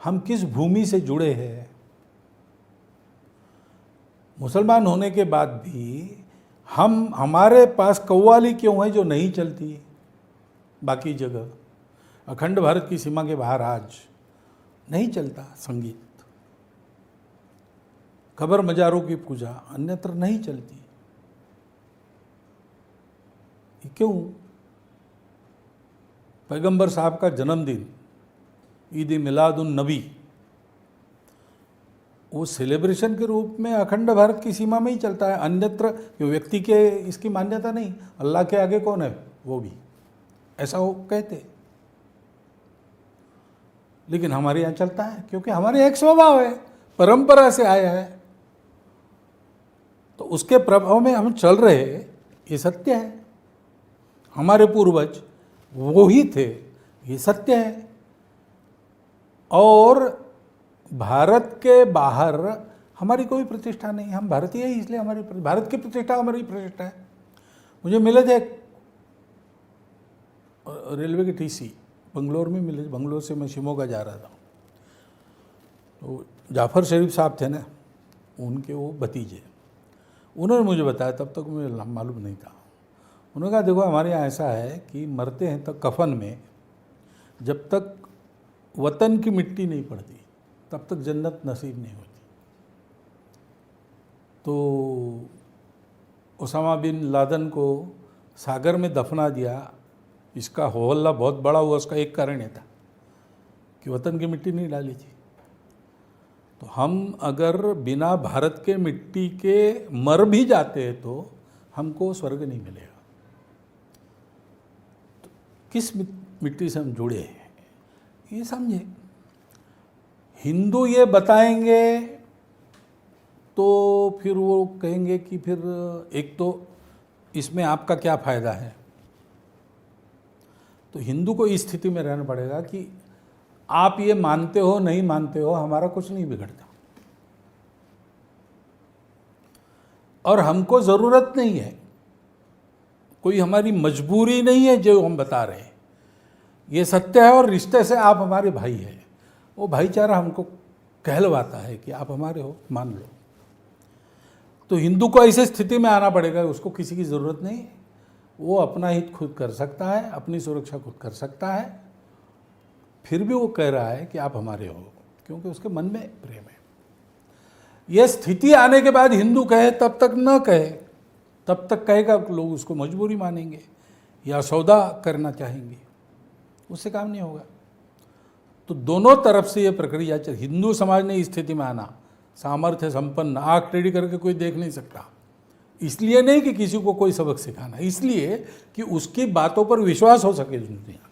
हम किस भूमि से जुड़े हैं। मुसलमान होने के बाद भी हमारे पास कव्वाली क्यों है जो नहीं चलती बाकी जगह। अखंड भारत की सीमा के बाहर आज नहीं चलता संगीत, कब्र मजारों की पूजा अन्यत्र नहीं चलती। क्यों? पैगंबर साहब का जन्मदिन ईद मिलादुन नबी, वो सेलिब्रेशन के रूप में अखंड भारत की सीमा में ही चलता है, अन्यत्र व्यक्ति के इसकी मान्यता नहीं। अल्लाह के आगे कौन है, वो भी ऐसा वो कहते। लेकिन हमारे यहाँ चलता है क्योंकि हमारे एक स्वभाव है, परंपरा से आया है, तो उसके प्रभाव में हम चल रहे, ये सत्य है। हमारे पूर्वज वो ही थे, ये सत्य है। और भारत के बाहर हमारी कोई प्रतिष्ठा नहीं, हम भारतीय ही, इसलिए हमारी भारत की प्रतिष्ठा हमारी प्रतिष्ठा है। मुझे मिले थे रेलवे के टीसी बंगलोर में मिले, बंगलोर से मैं शिमोगा जा रहा था, तो जाफ़र शरीफ साहब थे ना, उनके वो भतीजे, उन्होंने मुझे बताया, तब तक मुझे मालूम नहीं था। उन्होंने कहा देखो हमारे यहाँ ऐसा है कि मरते हैं तो कफन में जब तक वतन की मिट्टी नहीं पड़ती तब तक जन्नत नसीब नहीं होती। तो ओसामा बिन लादेन को सागर में दफना दिया, इसका हो हल्ला बहुत बड़ा हुआ, उसका एक कारण ये था कि वतन की मिट्टी नहीं डाली थी। तो हम अगर बिना भारत के मिट्टी के मर भी जाते हैं तो हमको स्वर्ग नहीं मिलेगा। तो किस मिट्टी से हम जुड़े हैं ये समझे। हिंदू ये बताएंगे तो फिर वो कहेंगे कि फिर एक तो इसमें आपका क्या फ़ायदा है। तो हिंदू को इस स्थिति में रहना पड़ेगा कि आप ये मानते हो नहीं मानते हो, हमारा कुछ नहीं बिगड़ता और हमको ज़रूरत नहीं है, कोई हमारी मजबूरी नहीं है जो हम बता रहे हैं, ये सत्य है। और रिश्ते से आप हमारे भाई हैं, वो भाईचारा हमको कहलवाता है कि आप हमारे हो, मान लो। तो हिंदू को ऐसे स्थिति में आना पड़ेगा, उसको किसी की ज़रूरत नहीं है, वो अपना हित खुद कर सकता है, अपनी सुरक्षा खुद कर सकता है, फिर भी वो कह रहा है कि आप हमारे हो, क्योंकि उसके मन में प्रेम है। यह स्थिति आने के बाद हिंदू कहे तब तक न कहे, तब तक कहेगा लोग उसको मजबूरी मानेंगे या सौदा करना चाहेंगे, उससे काम नहीं होगा। तो दोनों तरफ से ये प्रक्रिया चल। हिंदू समाज ने इस स्थिति में आना, सामर्थ्य संपन्न, आँख टेढ़ी करके कोई देख नहीं सकता, इसलिए नहीं कि किसी को कोई सबक सिखाना, इसलिए कि उसकी बातों पर विश्वास हो सके दुनिया।